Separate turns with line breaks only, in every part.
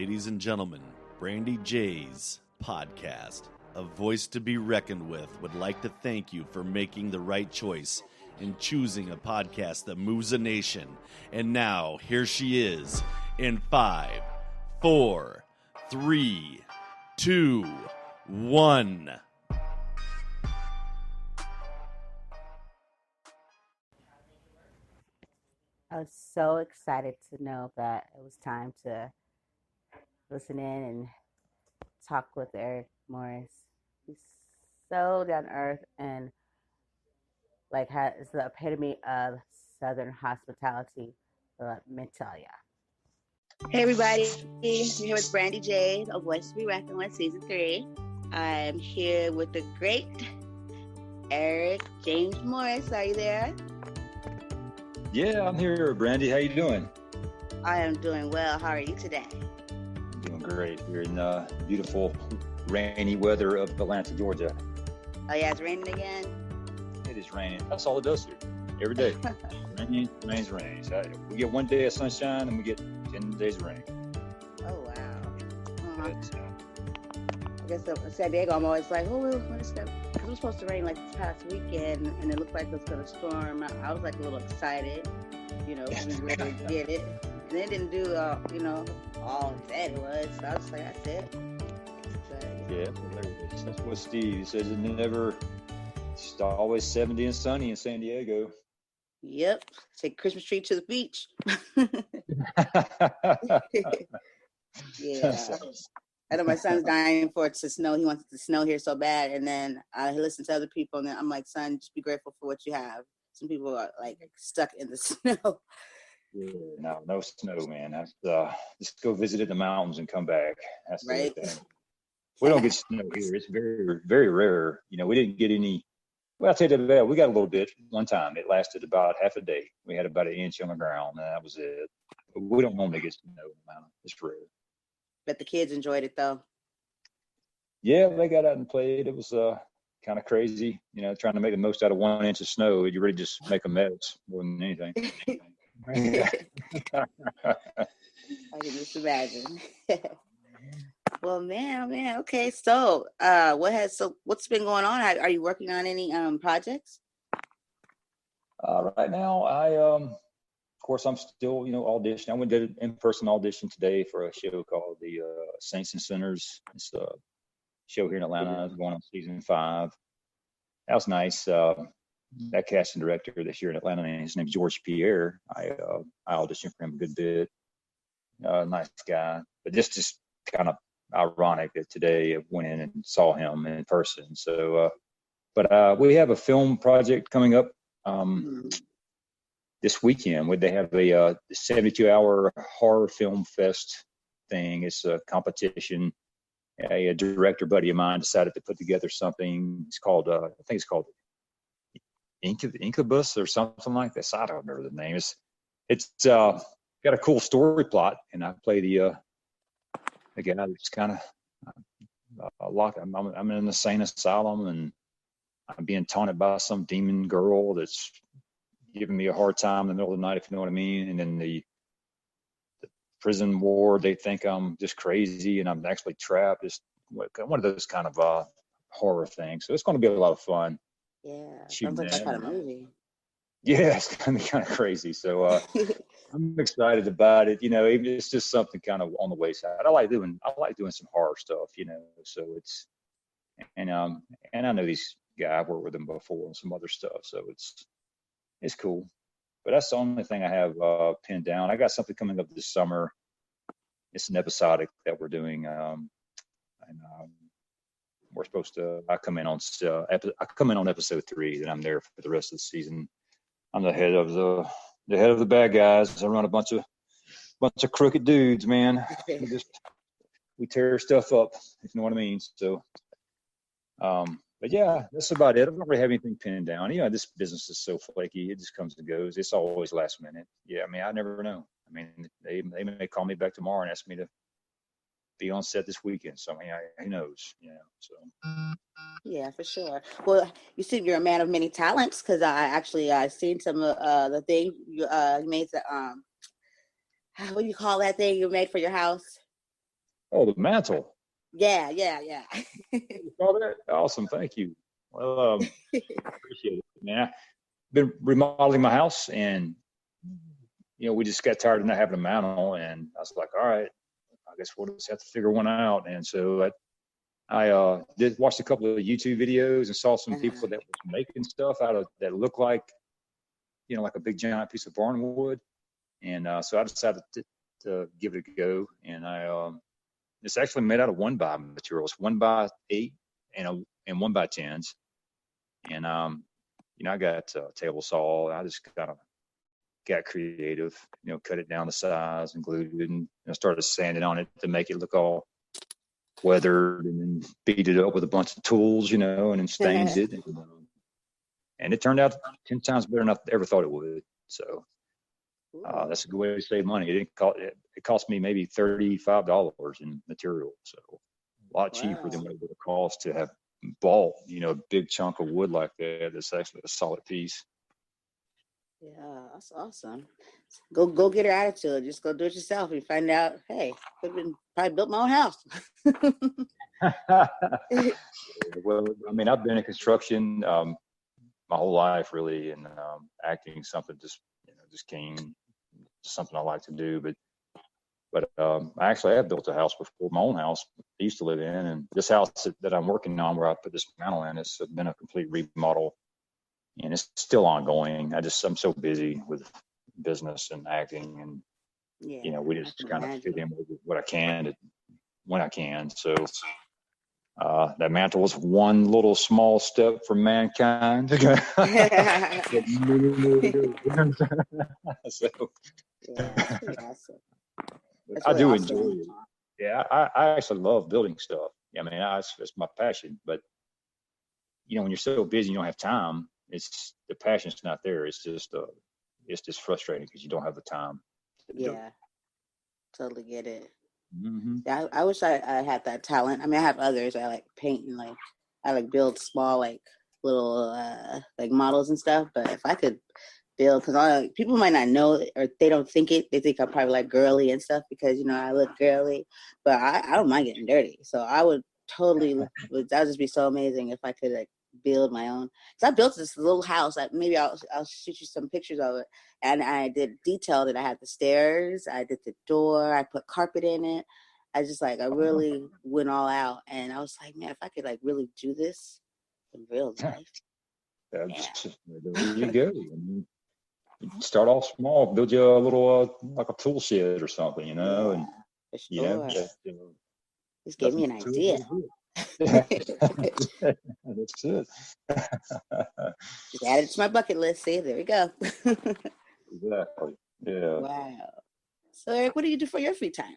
Ladies and gentlemen, Brandy J's podcast, a voice to be reckoned with, would like to thank you for making the right choice in choosing a podcast that moves a nation. And now, here she is in 5, 4, 3, 2, 1.
I was so excited to know that it was time to listen in and talk with Eric Morris. He's so down to earth and is the epitome of Southern hospitality. Let me tell ya. Hey everybody, I'm here with Brandy J, A Voice to Be Reckoned With, Season 3. I'm here with the great Eric James Morris. Are you there?
Yeah, I'm here, Brandy. How you doing?
I am doing well. How are you today?
I'm doing great. We're in beautiful, rainy weather of Atlanta, Georgia.
Oh yeah, it's raining again?
It is raining. That's all it does here. Every day. rains. So we get 1 day of sunshine and we get 10 days of rain.
Oh, wow. I guess in San Diego, I'm always like, oh, what is that? Because it was supposed to rain like this past weekend, and it looked like it was going to storm. I was like a little excited, we really get it. And it didn't do, all it said it was. So I was like, that's it. But,
yeah, that's what Steve says. It's always 70 and sunny in San Diego.
Yep. Take Christmas tree to the beach. Yeah. I know my son's dying for it to snow. He wants it to snow here so bad. And then I listen to other people, and then I'm like, son, just be grateful for what you have. Some people are like stuck in the snow.
Yeah, no snow, man. Just go visit in the mountains and come back. That's
right.
The thing. We don't get snow here. It's very, very rare. We didn't get any. Well, I'll tell you that we got a little bit one time. It lasted about half a day. We had about 1 inch on the ground, and that was it. But we don't normally get snow in the mountain. It's rare.
But the kids enjoyed it, though.
Yeah, they got out and played. It was kind of crazy, trying to make the most out of 1 inch of snow. You really just make a mess more than anything.
I can just imagine. Well, man. Okay, so what's been going on? Are you working on any projects?
Right now, of course, I'm still, auditioning. I went and did an in-person audition today for a show called the Saints and Sinners. It's a show here in Atlanta. It's going on season 5. That was nice. That casting director that's here in Atlanta, his name's George Pierre. I auditioned for him a good bit. Nice guy, but this just kind of ironic that today I went in and saw him in person. So, but we have a film project coming up this weekend where they have a 72-hour horror film fest thing. It's a competition. A director buddy of mine decided to put together something. It's called, I think it's called Incubus or something like this. I don't remember the name. It's got a cool story plot, and I play the guy that's kind of locked. I'm in an insane asylum, and I'm being taunted by some demon girl that's giving me a hard time in the middle of the night, if you know what I mean. And then the prison ward, they think I'm just crazy and I'm actually trapped. It's one of those kind of horror things. So it's going to be a lot of fun.
Yeah, sounds like that kind of movie.
Yeah, it's going to be kind of crazy. So I'm excited about it. It's just something kind of on the wayside. I like doing some horror stuff. So it's and I know these guys. I've worked with them before and some other stuff. So it's cool. But that's the only thing I have pinned down. I got something coming up this summer. It's an episodic that we're doing, and we're supposed to. I come in on episode 3, then I'm there for the rest of the season. I'm the head of the bad guys. I run a bunch of crooked dudes, man. We tear stuff up, if you know what I mean. So, but yeah, that's about it. I don't really have anything pinned down. This business is so flaky. It just comes and goes. It's always last minute. Yeah, I never know. They may call me back tomorrow and ask me to be on set this weekend. So, who knows? So.
Yeah, for sure. Well, you seem you're a man of many talents, because I seen some of the thing you made. What do you call that thing you made for your house?
Oh, the mantle.
Yeah.
You saw that? Awesome. Thank you. Well, appreciate it, man. I've been remodeling my house, and we just got tired of not having a mantle, and I was like, all right, I guess we'll just have to figure one out. And so I did watched a couple of YouTube videos and saw some people that was making stuff out of that looked like, like a big giant piece of barnwood. And so I decided to give it a go. And it's actually made out of 1x materials, 1x8 and 1x10s. And I got a table saw. I just kind of got creative, cut it down to size and glued it, and started sanding on it to make it look all weathered, and then beat it up with a bunch of tools, and then stained it. And it turned out 10 times better than I ever thought it would. So that's a good way to save money. It cost me maybe $35 in material. So a lot cheaper than what it would have cost to have bought, a big chunk of wood like that. That's actually a solid piece.
Yeah, that's awesome. Go get her attitude. Just go do it yourself and find out, hey, could have been probably built my own house.
Well, I mean, I've been in construction my whole life, really, and acting something just came, just something I like to do. But I actually have built a house before, my own house I used to live in, and this house that I'm working on, where I put this mantle in, it's been a complete remodel, and it's still ongoing. I'm so busy with business and acting, and we just kind of fit in with what I can when I can. So that mantle was one little small step for mankind. So,
that's pretty awesome.
I do enjoy it. Yeah, I actually love building stuff. I mean, it's my passion. But when you're so busy, you don't have time. It's the passion's not there. It's just frustrating because you don't have the time.
Yeah, totally get it.
Mm-hmm.
Yeah, I wish I had that talent. I mean, I have others. I like paint and I build small little like models and stuff. But if I could build, because people might not know it, or they don't think it. They think I'm probably girly and stuff because I look girly. But I don't mind getting dirty. So I would totally. That would just be so amazing if I could build my own. So I built this little house. Maybe I'll shoot you some pictures of it. And I did detailed it. I had the stairs. I did the door. I put carpet in it. I just I really went all out. And I was like, man, if I could really do this in real life.
There you go. Start off small, build you a little like a tool shed or something, and
for sure. Just gave me an idea.
That's it.
Just add it to my bucket list. See, there we go.
Exactly. Yeah.
Wow. So Eric, what do you do for your free time?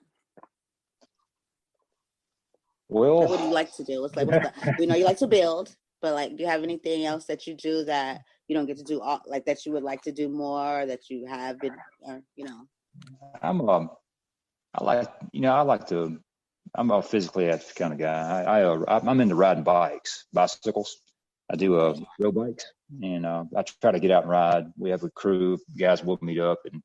Well,
what do you like to do? What's you like to build, but do you have anything else that you do that you don't get to do that you would like to do more, that you have been, or
I'm a physically active kind of guy. I'm into riding bicycles. I do road bikes, and I try to get out and ride. We have a crew of guys will meet up, and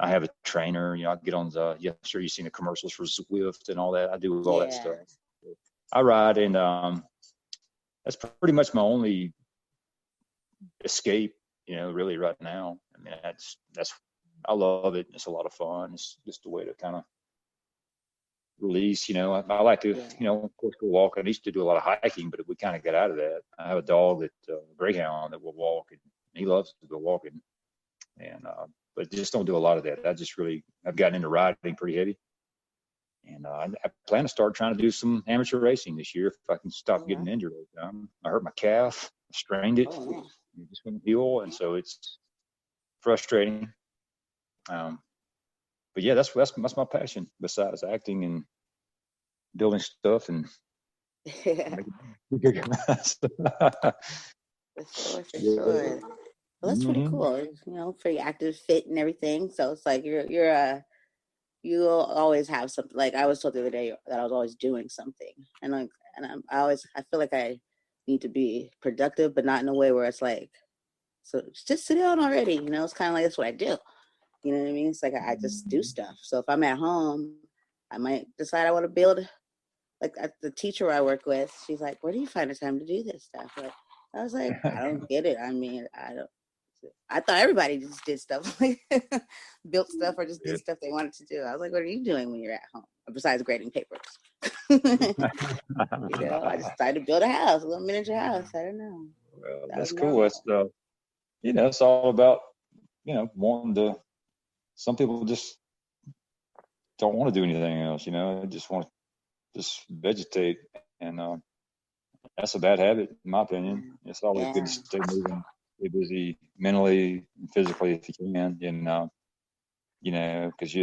I have a trainer. I get on I'm sure you've seen the commercials for Zwift and all that. I do all that stuff. I ride, and that's pretty much my only escape, really right now. I mean, I love it. It's a lot of fun. It's just a way to kind of release. I like to, of course, go walk. I used to do a lot of hiking, but we kind of got out of that. I have a dog a greyhound that will walk, and he loves to go walking. And but just don't do a lot of that. I've gotten into riding pretty heavy, and I plan to start trying to do some amateur racing this year if I can stop getting injured all the time. I hurt my calf, strained it, it just wouldn't heal, and so it's frustrating. But yeah, that's my passion besides acting and building stuff and.
For sure. Well, that's pretty cool. Pretty active, fit, and everything. So it's you'll always have something. I was told the other day that I was always doing something, and I feel like I need to be productive, but not in a way where it's so just sit down already. It's kind of that's what I do. You know what I mean? It's I just do stuff. So if I'm at home, I might decide I want to build. Like the teacher I work with, she's like, "Where do you find the time to do this stuff?" Like, I was like, "I don't get it. I mean, I don't. I thought everybody just did stuff like built stuff or just did stuff they wanted to do. I was like, what are you doing when you're at home besides grading papers?" I just decided to build a house, a little miniature house. I don't know.
Well, that's cool. That's it's all about wanting to. Some people just don't want to do anything else. They just want to just vegetate, and that's a bad habit, in my opinion. It's always good to stay moving, stay busy mentally and physically if you can, because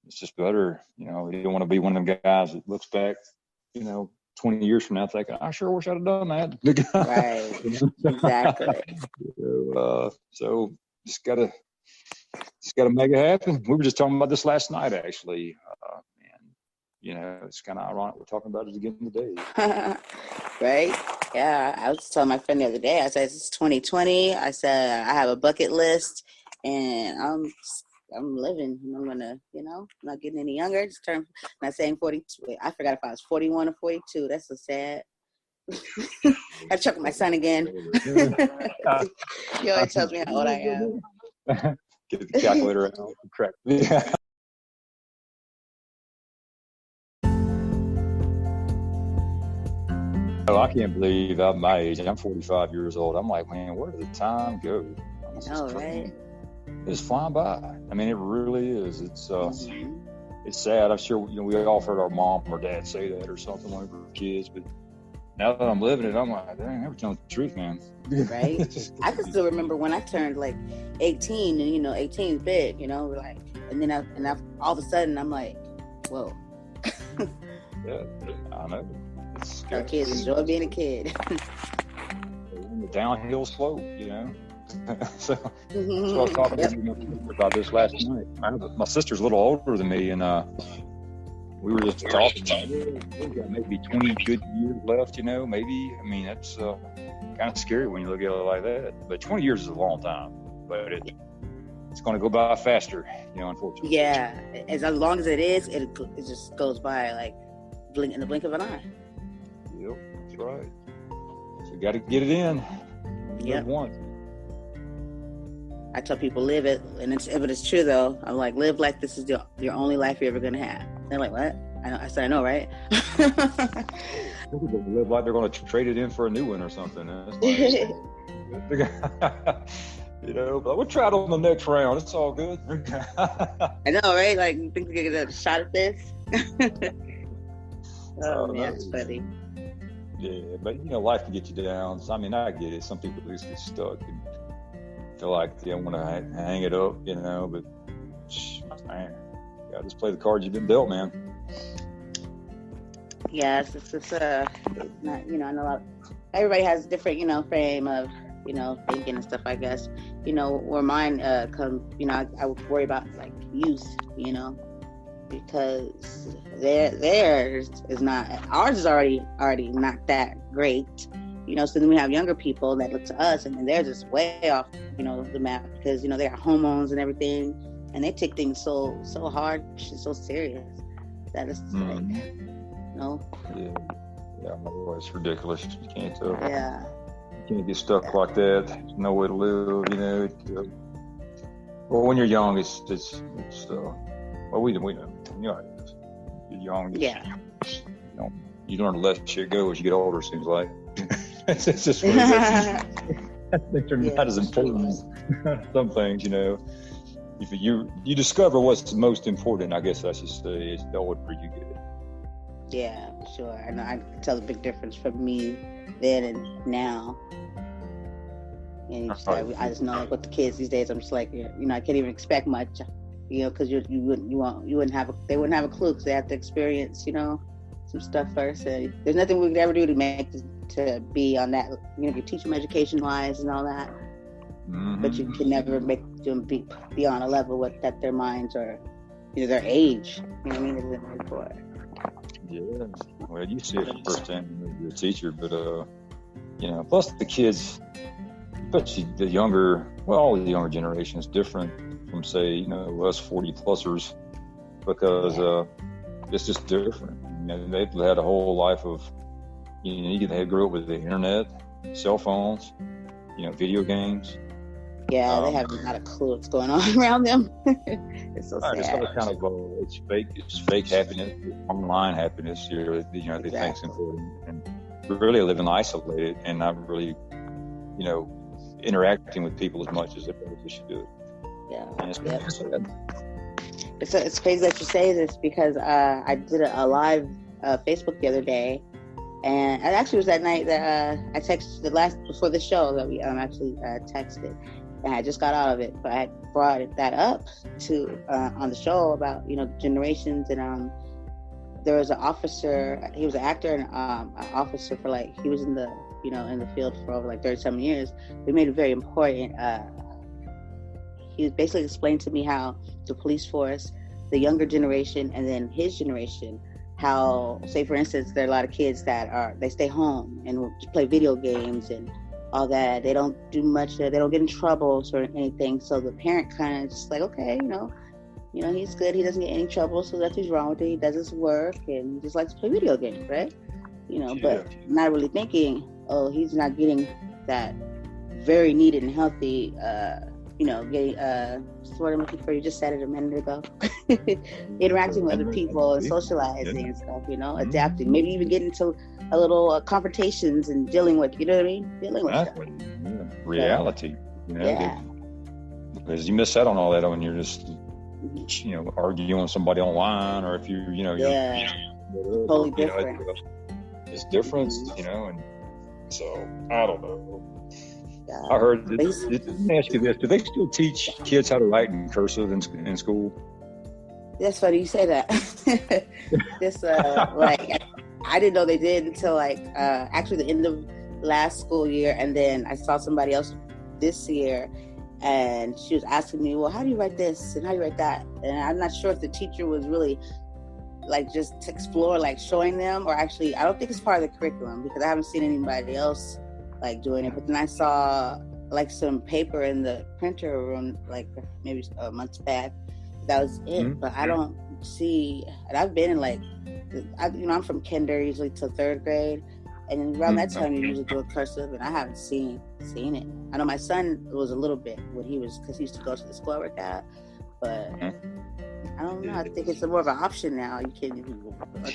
it's just better. You don't want to be one of them guys that looks back, 20 years from now thinking, I sure wish I'd have done that.
Right. Exactly.
So just gotta make it happen. We were just talking about this last night, actually. It's kind of ironic we're talking about it again today.
Right? Yeah, I was telling my friend the other day, I said, it's 2020. I said, I have a bucket list, and I'm living. I'm going to, I'm not getting any younger. Just not saying 42. I forgot if I was 41 or 42. That's so sad. I check with my son again. He always tells me how old I am.
Get the calculator out. Correct. Yeah. Oh, I can't believe I'm my age. I'm 45 years old. I'm like, man, where did the time go?
I know, right?
It's flying by. I mean, it really is. It's sad. I'm sure we all heard our mom or dad say that or something when we were kids, but now that I'm living it, I'm like, dang, never telling the truth, man.
Right? I can still remember when I turned like 18, and 18 is big, like, and then I all of a sudden I'm like, whoa.
Yeah, I know.
Our kids enjoy being a kid.
The downhill slope, So that's what I was talking about this last night. My sister's a little older than me, and we were just talking about we've got maybe 20 good years left, maybe. I mean, that's kind of scary when you look at it like that. But 20 years is a long time, but it's going to go by faster, unfortunately.
Yeah, as long as it is, it just goes by like in the blink of an eye.
Yep, that's right. So you got to get it in.
Yep.
Once.
I tell people live it, and if it's true though, I'm like, live like this is your only life you're ever gonna have. They're like, what? I said, I know, right?
People live like they're going to trade it in for a new one or something. But we'll try it on the next round. It's all good.
I know, right? Like, you think you get a shot at this? Man, that's funny.
Yeah, but life can get you down. So, I mean, I get it. Some people just get stuck and feel like they don't want to hang it up, but man, you gotta just play the cards you've been dealt, man.
Yeah, it's not, I know everybody has a different, frame of, thinking and stuff, I guess. Where mine come, I would worry about like youth, because theirs is not, ours is already not that great, so then we have younger people that look to us and they're just way off, the map, because, they got hormones and everything, and they take things so hard, so serious, that it's like,
Yeah, it's ridiculous. You can't
yeah.
You can't get stuck like that. There's no way to live, Well, when you're young, it's well, we know. When you're young, you learn to let shit go as you get older, it seems like. It's just what it is. Things are not as important as some things, If you discover what's the most important, I guess I should say, it's the older you get.
Yeah, for sure. I know I can tell the big difference from me then and now. And I just know, like, with the kids these days, I'm just like, I can't even expect much, because they wouldn't have a clue, because they have to experience, some stuff first. And there's nothing we could ever do to be on that. You teach them education wise and all that, but you can never make them be on a level that their minds or their age, isn't ready for.
Yeah, well, you see it firsthand when you're a teacher, but plus the kids, especially all the younger generation is different. from say, us 40-plussers, because it's just different. They've had a whole life of, they grew up with the internet, cell phones, video games.
Yeah, they have not a clue what's going on around them. It's so sad.
It's all kind of it's fake happiness, online happiness. They think it's important, and really living isolated and not really, interacting with people as much as they probably should do it.
Yeah,
and
it's crazy that you say this, because I did a live Facebook the other day, and it actually was that night that I texted before the show that we actually texted. And I just got out of it, but I brought that up to on the show about generations, and there was an officer. He was an actor and an officer for he was in the in the field for over 37 years. We made it very important. He basically explained to me how the police force, the younger generation, and then his generation, how, say for instance, there are a lot of kids that they stay home and play video games and all that. They don't do much. They don't get in trouble or anything. So the parent kind of just okay, he's good. He doesn't get any trouble, so nothing's wrong with it. He does his work and he just likes to play video games, right? But not really thinking, he's not getting that very needed and healthy, getting what's the word I'm looking for? You just said it a minute ago. Interacting with other people and socializing and stuff, adapting, maybe even getting into a little confrontations and dealing with, what I mean? Dealing with stuff.
Yeah. Reality, because you miss out on all that when you're just, arguing with somebody online, or if you're
totally different.
It's different, and so I don't know. I heard. Let me ask you this: do they still teach kids how to write in cursive in school?
That's funny you say that. This I didn't know they did until actually the end of last school year, and then I saw somebody else this year, and she was asking me, well, how do you write this and how do you write that? And I'm not sure if the teacher was really just to explore, showing them, or actually I don't think it's part of the curriculum, because I haven't seen anybody else doing it. But then I saw some paper in the printer room maybe months back. That was it. Mm-hmm. But I don't see, and I've been in I'm from kinder usually to third grade, and around that time you usually do a cursive, and I haven't seen it. I know my son was a little bit when because he used to go to the school I work at, but I don't know. I think it's more of an option now. You can I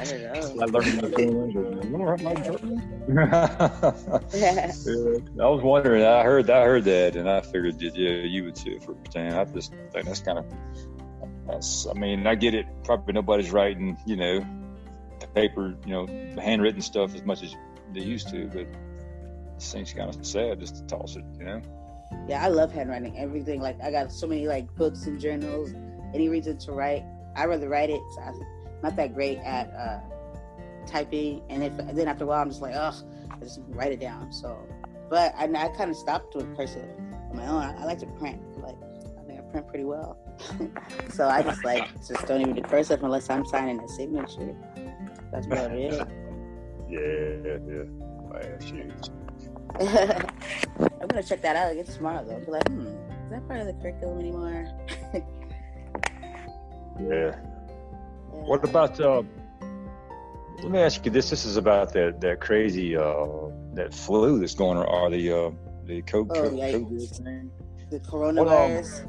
don't know.
I was wondering. I heard that, and I figured you would too for pretend. I just think that's kind of. I get it. Probably nobody's writing, paper, handwritten stuff as much as they used to, but it seems kind of sad just to toss it,
Yeah, I love handwriting. Everything. I got so many books and journals, any reason to write. I rather write it. So I'm not that great at typing, and then after a while I'm just I just write it down. So, but I kind of stopped doing cursive on my own. I like to print. I think I print pretty well. So I just don't even do cursive unless I'm signing a signature. That's about it.
Yeah. That's huge.
I'm gonna check that out again tomorrow though. Be is that part of the curriculum anymore?
Yeah. What about let me ask you this. This is about that crazy that flu that's going on, or the COVID thing.
The coronavirus.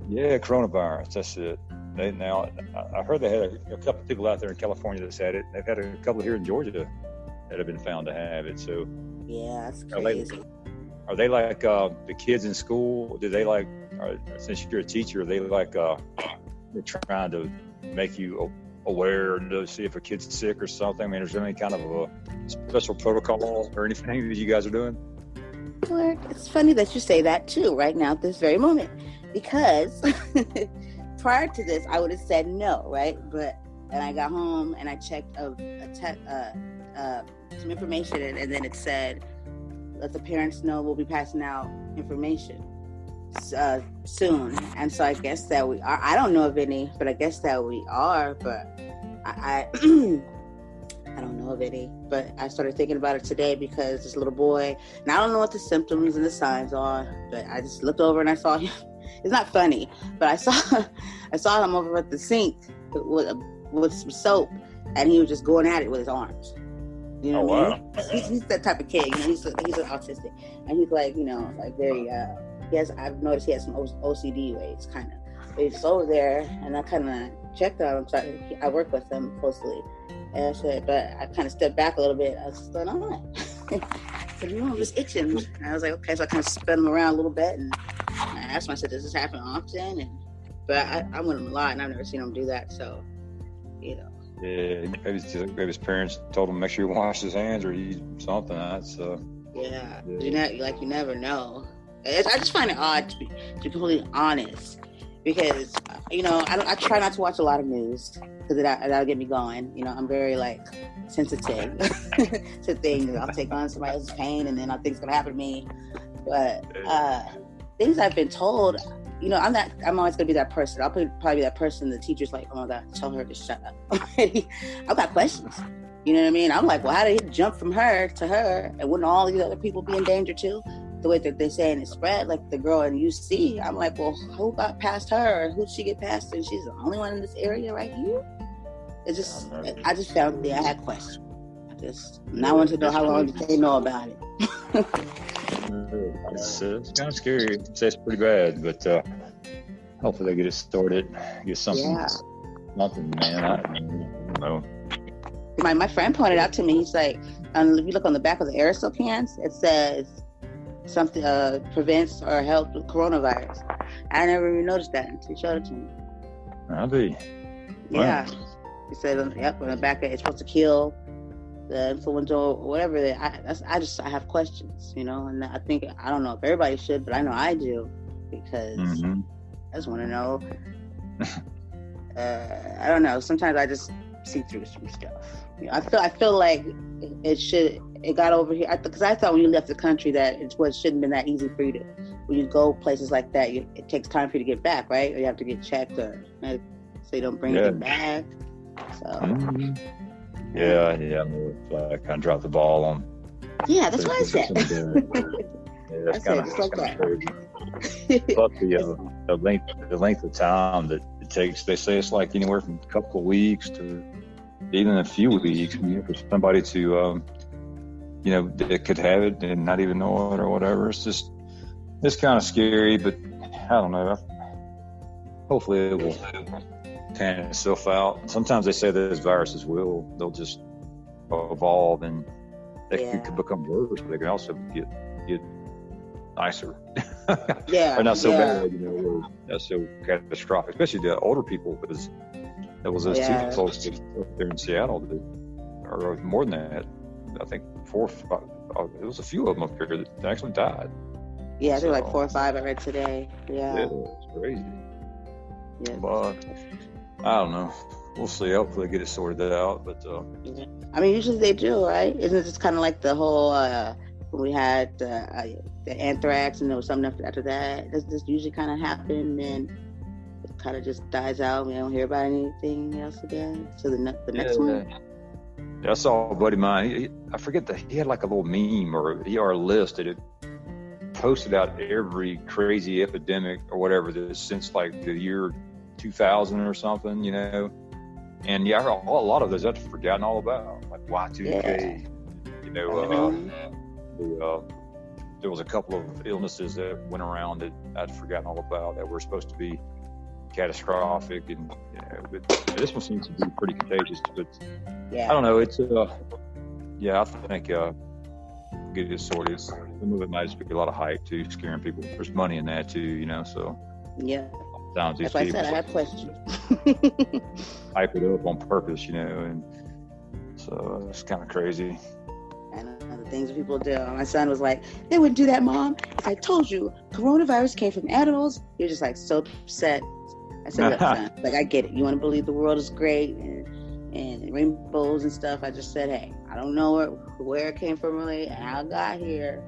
Yeah, coronavirus. That's it. I heard they had a couple of people out there in California that's had it. They've had a couple here in Georgia that have been found to have it. So
yeah, that's crazy.
Are they the kids in school? Do they since you're a teacher, are they they're trying to make you aware to see if a kid's sick or something? Is there any kind of a special protocol or anything that you guys are doing?
Well, it's funny that you say that too, right now at this very moment, because prior to this, I would have said no, right? And I got home and I checked some information, and then it said, let the parents know we'll be passing out information soon. And so I guess that we are. I don't know of any, but I guess that we are. But I I don't know of any, but I started thinking about it today because this little boy, and I don't know what the symptoms and the signs are, but I just looked over and I saw him. It's not funny, but I saw him over at the sink with some soap, and he was just going at it with his arms. You know what I mean? He's that type of kid. You know, he's autistic, and he's like, you know, like very. I've noticed he has some OCD ways, kind of. But he's over there, and I kind of checked on him. So I work with him closely, and I said, but I kind of stepped back a little bit. I was just going on. So you know, I'm just itching, and I was like, okay. So I kind of spun him around a little bit, and I asked him. I said, does this happen often? But I'm with him a lot, and I've never seen him do that. So, you know.
Yeah, maybe his parents told him make sure he washes his hands or eat something. That's
yeah. You never know. I just find it odd to be completely honest, because you know I try not to watch a lot of news because that'll get me going. You know, I'm very like sensitive to things. I'll take on somebody else's pain, and then I think it's gonna happen to me. But things I've been told. You know, I'm always gonna be that person. I'll probably be that person the teacher's like, oh my God, tell her to shut up. I've got questions. You know what I mean? I'm like, well, how did it jump from her to her? And wouldn't all these other people be in danger too? The way that they're saying it spread, like the girl in UC, I'm like, well, who got past her? Who'd she get past? And she's the only one in this area right here? It's just, I just found I had questions. I want to know how long did they know about it.
It's kind of scary. It's pretty bad, but hopefully they get it sorted. Get something.
Yeah.
Nothing, man. I don't know.
My friend pointed out to me. He's like, if you look on the back of the aerosol cans, it says something prevents or helps with coronavirus. I never even noticed that until he showed it to me.
I'll be.
Yeah. He said, yep, on the back it's supposed to kill the influenza or whatever. I have questions, you know, and I think, I don't know if everybody should, but I know I do, because I just want to know. I don't know. Sometimes I just see through some stuff. You know, I feel like it got over here, because I thought when you left the country that it shouldn't have been that easy for you to, when you go places like that, it takes time for you to get back, right? Or you have to get checked, or so you don't bring it back. So.
Yeah, I kind of dropped the ball on.
Yeah, that's what I said.
That's kind of like crazy. But the length of time that it takes, they say it's like anywhere from a couple of weeks to even a few weeks for somebody to, that could have it and not even know it or whatever. It's kind of scary, but I don't know. Hopefully it will pan itself out. Sometimes they say those viruses they'll just evolve, and they could become worse, but they can also get nicer.
Yeah.
Or not so bad, not so catastrophic, especially the older people, because there was those two folks up there in Seattle or more than that. I think 4 or 5, there was a few of them up here that actually died.
Yeah, I think like 4 or 5 I read today. Yeah,
it's crazy.
Yeah.
But I don't know. We'll see. Hopefully get it sorted out. But
I mean, usually they do, right? Isn't it just kind of like the whole when we had the anthrax, and there was something after that? Does this usually kind of happen, and it kind of just dies out? We don't hear about anything else again. So the next one.
Yeah, I saw a buddy of mine. I forget that he had like a little meme or a list that it posted out every crazy epidemic or whatever since like the year 2000 or something, and a lot of those I'd forgotten all about, like Y2K. There was a couple of illnesses that went around that I'd forgotten all about that were supposed to be catastrophic, and but this one seems to be pretty contagious. But I don't know. It's I think get it sorted. Some of it might just be a lot of hype too, scaring people. There's money in that too, so.
Yeah.
That's
why I said I have questions.
Hype it up on purpose, and so it's kind of crazy.
And the things people do. My son was like, "They wouldn't do that, Mom. I told you, coronavirus came from animals." You're just like so upset. I said, "Look, son, like I get it. You want to believe the world is great and rainbows and stuff." I just said, "Hey, I don't know where it came from really, and how it got here."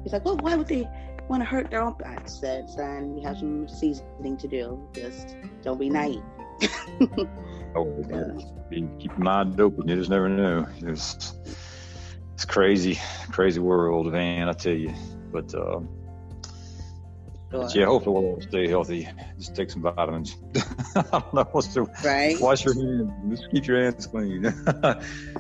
He's like, "Well, why would they want to hurt their own?" I said, "Son, you have some seasoning to do. Just don't be naive."
Oh, keep your mind open. You just never know. It's crazy world, man. I tell you. But yeah, hopefully we'll all stay healthy. Just take some vitamins. I don't know what's to
right.
Wash your hands. Just keep your hands clean. That's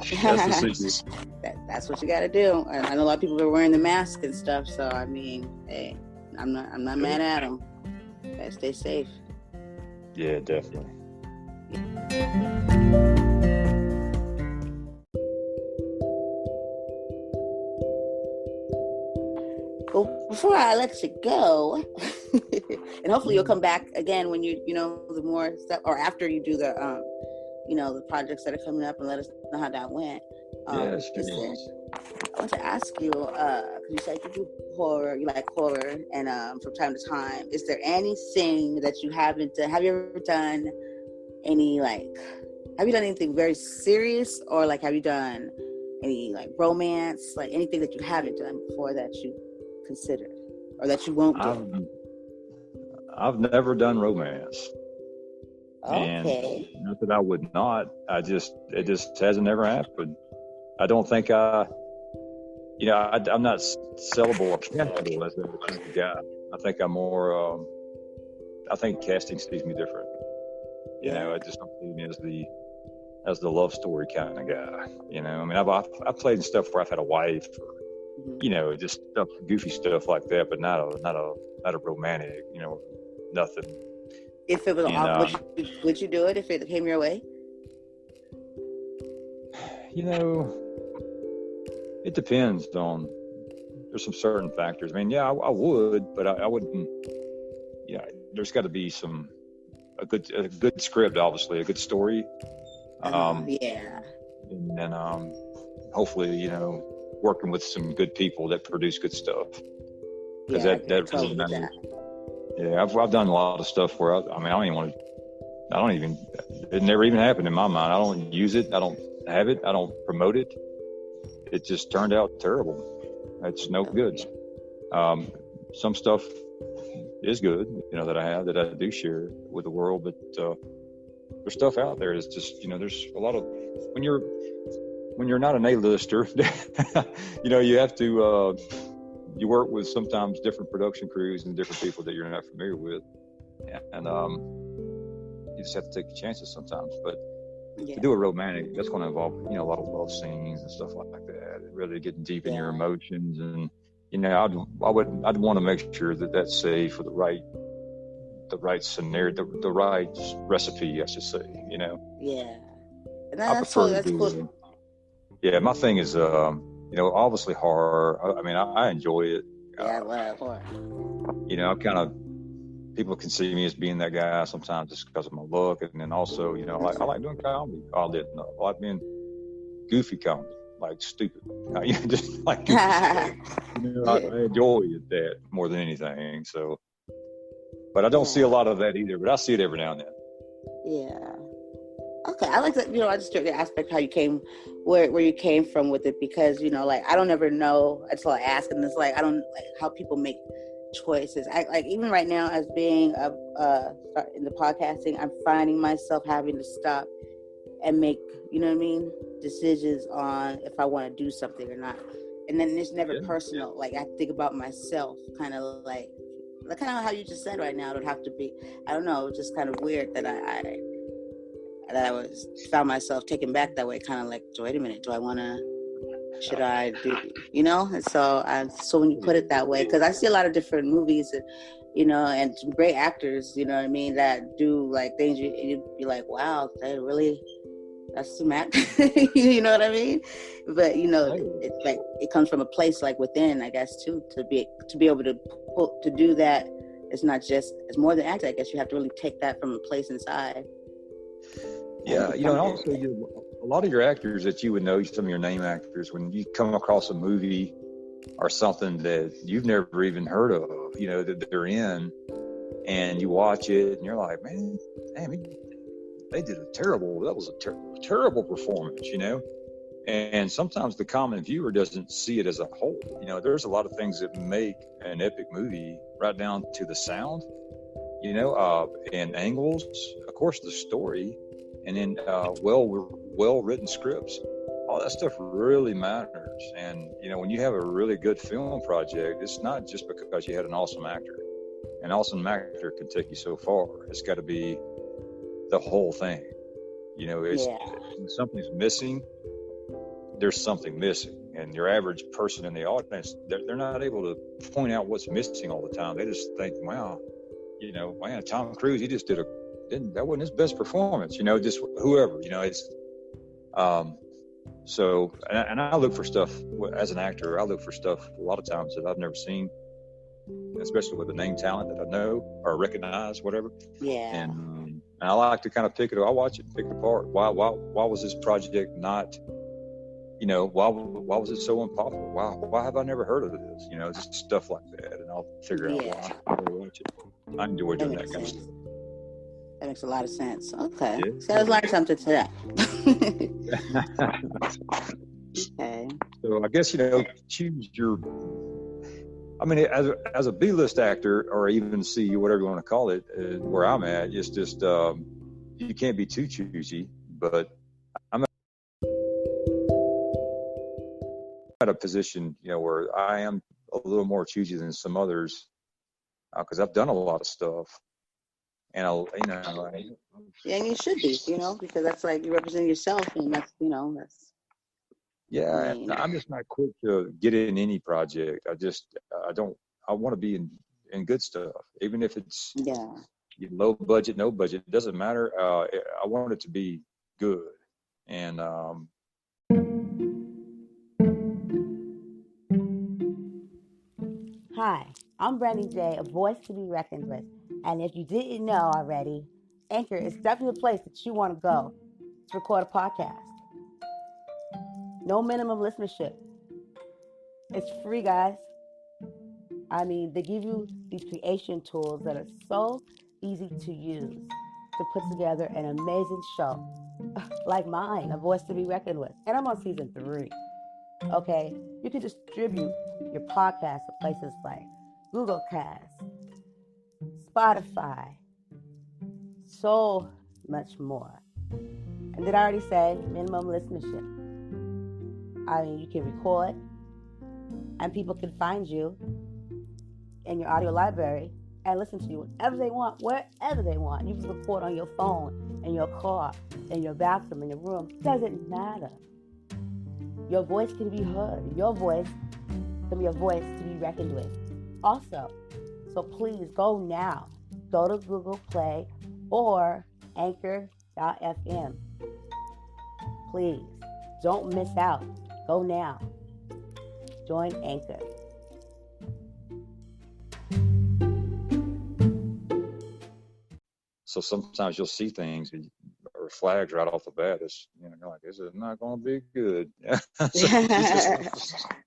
the secret.
That's what you got to do. And I know a lot of people are wearing the mask and stuff. So I mean, hey, I'm not mad at them. Gotta stay safe.
Yeah, definitely.
Well, before I let you go, and hopefully you'll come back again when you know the more stuff, or after you do the the projects that are coming up, and let us know how that went.
Yeah,
I want to ask you, because you said you do horror, you like horror, and from time to time, is there anything that you haven't done? Have you ever done any have you done anything very serious, or have you done any romance, anything that you haven't done before that you considered, or that you won't do?
I've never done romance.
Okay.
And not that I would not. It just hasn't ever happened. I don't think I'm not sellable or castable as a guy. I think I'm more. I think casting sees me different. I just don't see me as the love story kind of guy. I mean, I've played in stuff where I've had a wife, or just stuff, goofy stuff like that, but not a romantic. Nothing.
If it was would you do it if it came your way?
It depends on. There's some certain factors. I mean, yeah, I would, but I wouldn't. There's got to be a good script, obviously, a good story.
Yeah.
And then hopefully, working with some good people that produce good stuff. Because that really matters. Yeah, I've done a lot of stuff where it never even happened in my mind. I don't use it. I don't have it. I don't promote it. It just turned out terrible. It's no good. Some stuff is good, that I have, that I do share with the world, but there's stuff out there is just, there's a lot of, when you're not an A-lister, you have to, you work with sometimes different production crews and different people that you're not familiar with. And you just have to take the chances sometimes. But to do a romantic, that's going to involve, a lot of love scenes and stuff like that. Really getting deep in your emotions. And, I'd want to make sure that that's safe for the right scenario, the right recipe, I should say,
Yeah. And
that's cool. Yeah, my thing is, obviously horror. I mean, I enjoy it.
Yeah, I love horror.
I'm kind of, people can see me as being that guy sometimes just because of my look. And then also, I like doing comedy. I like being goofy comedy, like stupid. Just like goofy stuff. I enjoy that more than anything. So, but I don't see a lot of that either, but I see it every now and then.
Yeah. Okay, I like that. I just the aspect how you came, where you came from with it, because I don't ever know until I ask, and it's I don't how people make choices. I even right now as being in the podcasting, I'm finding myself having to stop and make decisions on if I want to do something or not, and then it's never personal. I think about myself, kind of how you just said right now. It would have to be, I don't know, just kind of weird that I found myself taken back that way, kind of wait a minute, do I want to, should I do, and so when you put it that way, because I see a lot of different movies, and some great actors, that do things you'd be like, wow, they really, that's some acting, you know what I mean? But it's it comes from a place within, I guess, too, to be able to do that. It's not just, it's more than acting. I guess you have to really take that from a place inside.
Yeah, and also a lot of your actors that you would know, some of your name actors, when you come across a movie or something that you've never even heard of, that they're in, and you watch it and you're like, man, damn, they did that was a terrible performance, and sometimes the common viewer doesn't see it as a whole. There's a lot of things that make an epic movie, right down to the sound, and angles, of course, the story. and then well written scripts. All that stuff really matters. And when you have a really good film project, it's not just because you had an awesome actor. An awesome actor can take you so far. It's got to be the whole thing. When something's missing, there's something missing. And your average person in the audience, they're not able to point out what's missing all the time. They just think, wow, man, Tom Cruise, he just that wasn't his best performance, just whoever, it's, so, and I look for stuff as an actor. I look for stuff a lot of times that I've never seen, especially with a name talent that I know or recognize, whatever.
Yeah.
And I like to kind of I watch it, pick it apart. Why was this project not, why was it so unpopular? Why have I never heard of this? Just stuff like that. And I'll figure out why I watch it. I enjoy doing that kind of stuff.
That makes a lot of sense. Okay.
Yeah.
So I learned something today. Okay.
So I guess, choose your, I mean, as a B-list actor or even C, whatever you want to call it, where I'm at, it's just, you can't be too choosy, but I'm at a position, where I am a little more choosy than some others, because I've done a lot of stuff. And
yeah, and you should be, because that's like you represent yourself, and that's, that's.
Yeah, I'm just not quick to get in any project. I want to be in good stuff, even if it's low budget, no budget. It doesn't matter. I want it to be good. And
Hi, I'm Brandy J, a voice to be reckoned with. And if you didn't know already, Anchor is definitely the place that you want to go to record a podcast. No minimum listenership. It's free, guys. I mean, they give you these creation tools that are so easy to use to put together an amazing show like mine, A Voice to be Reckoned with. And I'm on season 3. Okay? You can distribute your podcast to places like Google Cast, Spotify, so much more. And did I already say minimum listenership? I mean, you can record and people can find you in your audio library and listen to you whenever they want, wherever they want. You can record on your phone, in your car, in your bathroom, in your room. It doesn't matter. Your voice can be heard. Your voice can be a voice to be reckoned with. Also, so please go now. Go to Google Play or Anchor.fm. Please, don't miss out. Go now. Join Anchor.
so sometimes you'll see things or flags right off the bat. It's, you're like, this is not going to be good. So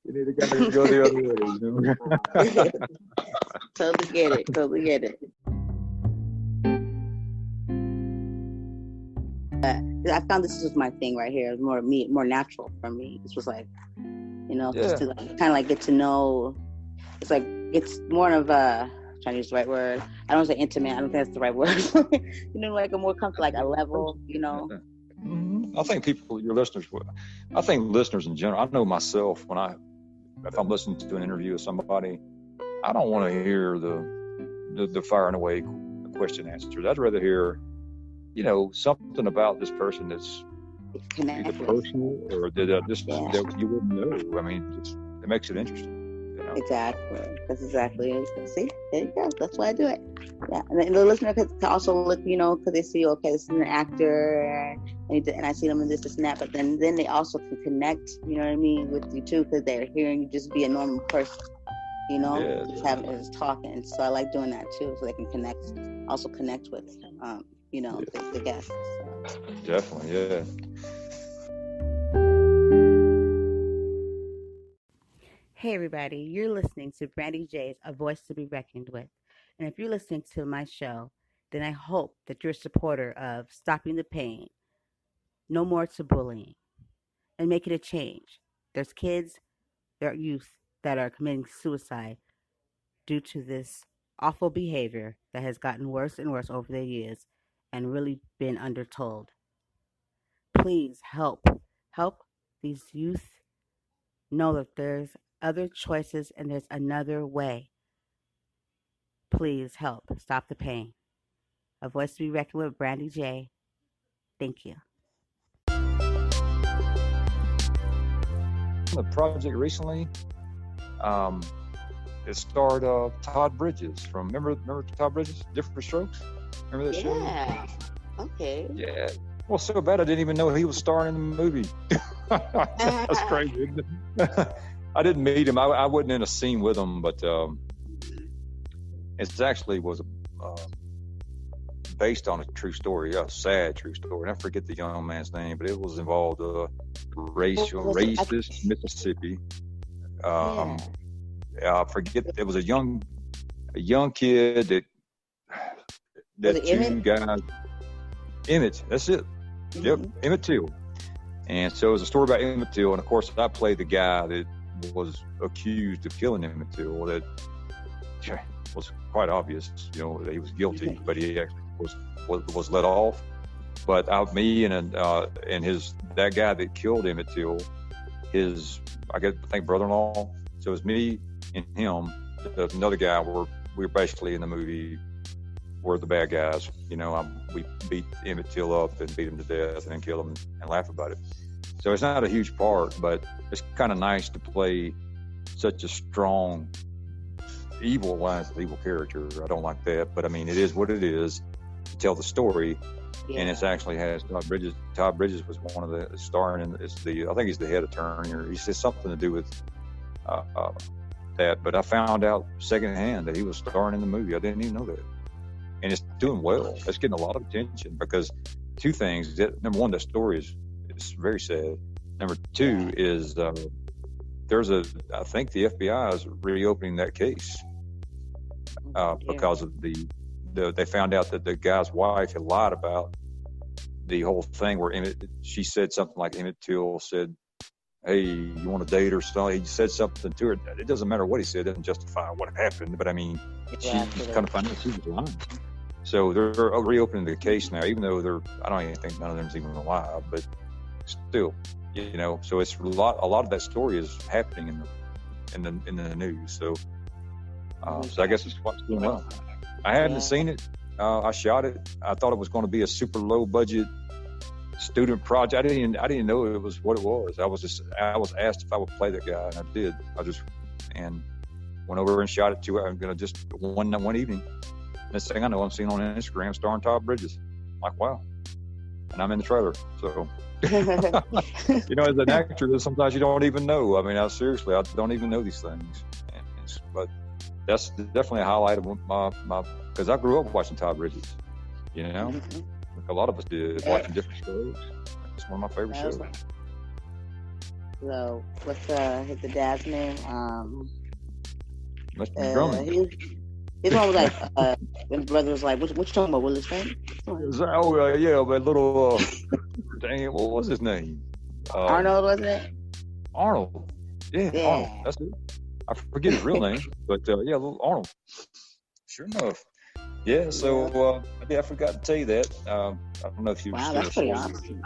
you need to kind of go the other way.
Totally get it. I found this was my thing right here. It was more natural for me. This was like, just to kind of like get to know. It's like it's more of a, trying to use the right word. I don't want to say intimate. I don't think that's the right word. Like a more comfortable, like a level.
I think I think listeners in general. I know myself if I'm listening to an interview with somebody, I don't want to hear the firing away question answers. I'd rather hear, something about this person that's either personal or that you wouldn't know. I mean, it makes it interesting.
Exactly. That's exactly it. See, there you go. That's why I do it. Yeah, and the listener can also look, because they see, okay, this is an actor, and I see them in this and that. But then they also can connect, with you too, because they're hearing you just be a normal person, just talking. So I like doing that too, so they can connect with, the guests.
Definitely, yeah.
Hey everybody, you're listening to Brandy J's A Voice to be Reckoned with. And if you're listening to my show, then I hope that you're a supporter of stopping the pain, no more to bullying, and making a change. There's kids, there are youth that are committing suicide due to this awful behavior that has gotten worse and worse over the years and really been undertold. please help these youth know that there's other choices and there's another way. Please help stop the pain. A voice to be reckoned with, Brandy J. Thank you.
The project recently, it starred Todd Bridges from remember Todd Bridges, Different Strokes. Remember that show?
Yeah. Okay.
Yeah. Well, so bad I didn't even know he was starring in the movie. That's crazy, isn't it? I didn't meet him. I wasn't in a scene with him, but it actually was based on a true story, a sad true story. And I forget the young man's name, but it was involved racist Mississippi. I forget. It was a young kid that two guys. Emmett, that's it. Mm-hmm. Yep, Emmett Till. And so it was a story about Emmett Till, and of course I played the guy that was accused of killing Emmett Till. That was quite obvious, that he was guilty, but he actually was let off. But me and that guy that killed Emmett Till, I think brother-in-law. So it was me and him, another guy. We were basically in the movie. We're the bad guys. We beat Emmett Till up and beat him to death and then kill him and laugh about it. So it's not a huge part, but it's kind of nice to play such a strong evil character. I don't like that, but I mean, it is what it is to tell the story. Yeah. And it actually has Todd Bridges. Todd Bridges was one of the starring in. I think he's the head attorney, or he says something to do with that. But I found out secondhand that he was starring in the movie. I didn't even know that. And it's doing well. It's getting a lot of attention because two things. Number one, that story is very sad. Number two is I think the FBI is reopening that case because of they found out that the guy's wife had lied about the whole thing where she said something like Emmett Till said, "Hey, you want to date or something?" He said something to her. It doesn't matter what he said; it doesn't justify what happened. But I mean, she kind of found out she was lying. So they're reopening the case now, even though I don't even think none of them's even alive, but still, So it's a lot of that story is happening in the news. So I guess it's what's doing well. I hadn't seen it. I shot it. I thought it was going to be a super low budget student project. I didn't know it was what it was. I was asked if I would play that guy, and I did. And went over and shot it just one evening. Next thing I know, I'm seeing on Instagram starring Todd Bridges. I'm like, wow. And I'm in the trailer. So, as an actor, sometimes you don't even know. I mean, seriously, I don't even know these things. But that's definitely a highlight of my because I grew up watching Todd Bridges. Like a lot of us did, watching different shows. It's one of my favorite shows.
So, what's the dad's name?
Mr. Drummond.
His one was like, when the brother was like, what you talking about, Willis Fame?
Yeah, but little, dang it, what was his name?
Arnold, wasn't it?
Arnold. Yeah, Arnold, that's it. I forget his real name, but little Arnold. Sure enough. Yeah, so, I forgot to tell you that. I don't know if you...
Wow, that's pretty awesome.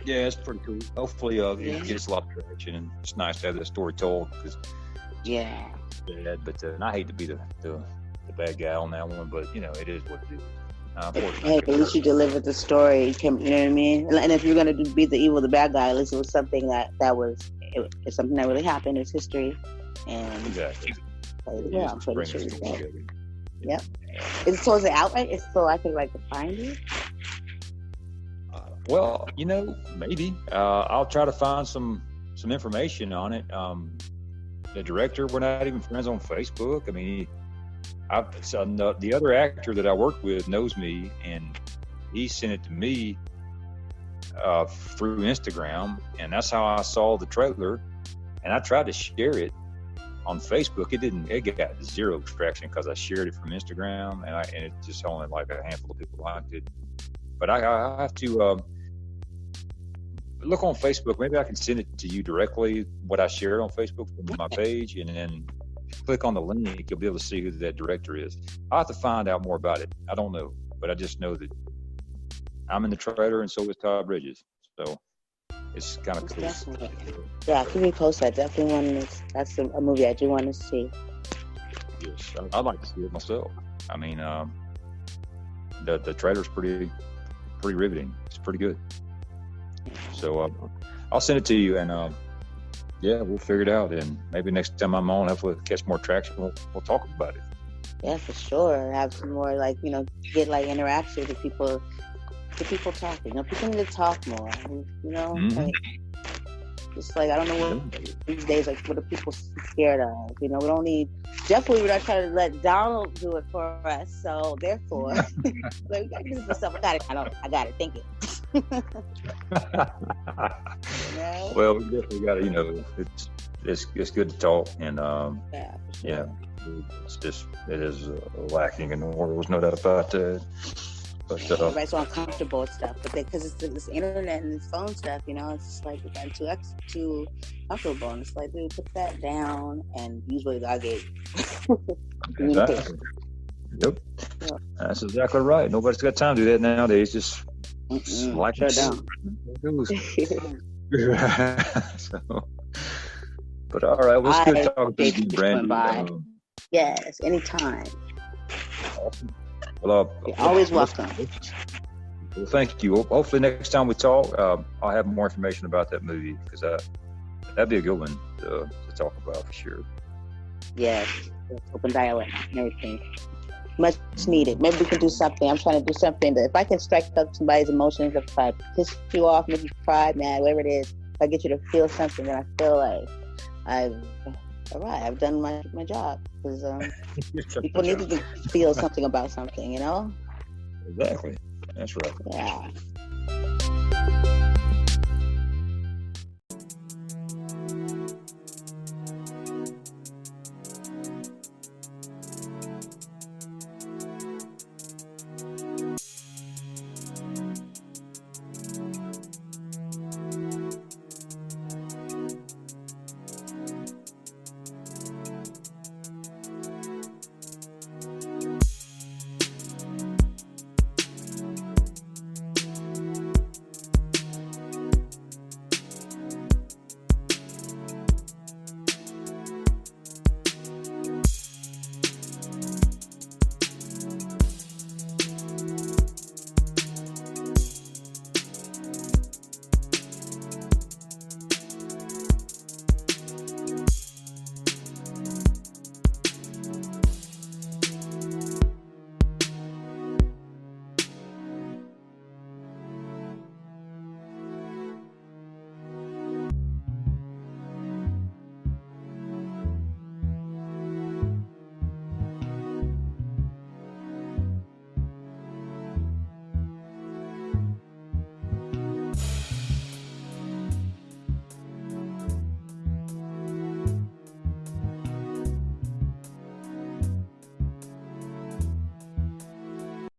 Yeah, it's pretty cool. Hopefully, it gets a lot of traction, and it's nice to have that story told, because...
Yeah.
But and I hate to be the bad guy on that one, but it is what it is.
Hey, at least you delivered the story. You know what I mean? And if you're gonna be the evil, the bad guy, at least it was something it's something that really happened. It's history, and
exactly.
Yeah, I'm pretty sure. Yep. Is it out? Right? It's so I can find it.
Well, maybe I'll try to find some information on it. The director, we're not even friends on Facebook. I mean, the other actor that I worked with knows me, and he sent it to me through Instagram, and that's how I saw the trailer. And I tried to share it on Facebook. It got zero traction because I shared it from Instagram, and it just only like a handful of people liked it. But I have to look on Facebook. Maybe I can send it to you directly, what I shared on Facebook from my page, and then click on the link. You'll be able to see who that director is. I'll have to find out more about it. I don't know, but I just know that I'm in the trailer, and so is Todd Bridges. So it's kind of cool.
Definitely. Yeah, keep me posted. I definitely want to. That's a movie I do want to see.
Yes, I'd like to see it myself. I mean, the trailer's pretty riveting. It's pretty good. So I'll send it to you, and yeah, we'll figure it out. And maybe next time I'm on, if we catch more traction, we'll talk about it.
Yeah, for sure. Have some more, like, get like interaction with people. Get people talking. People need to talk more. Like, just like, I don't know what these days, like, what are people scared of? We don't need. Definitely, we're not trying to let Donald do it for us. So therefore, like, we got to do it for stuff. I got it. Think it.
Well, we definitely got to. It's good to talk, and
yeah, for sure.
yeah, it is lacking in the world. There's no doubt about that. But
everybody's so uncomfortable with stuff, but because it's this internet and this phone stuff, it's just like we've gotten too comfortable, and it's like, dude, put that down and use what I gave.
Exactly. Yep. Yeah. That's exactly right. Nobody's got time to do that nowadays. Just like
shut down.
So, but all right, well, it's good talking to you, Brandy.
Yes, anytime.
Awesome. Well,
you're always welcome.
Well, thank you. Hopefully, next time we talk, I'll have more information about that movie, because that'd be a good one to talk about for sure.
Yes, open dialogue and everything. Much needed. Maybe we can do something. I'm trying to do something that if I can strike up somebody's emotions, if I piss you off, make you cry, mad, whatever it is, if I get you to feel something, then I feel like I've done my job, because people need to feel something about something,
Exactly. That's right.
Yeah.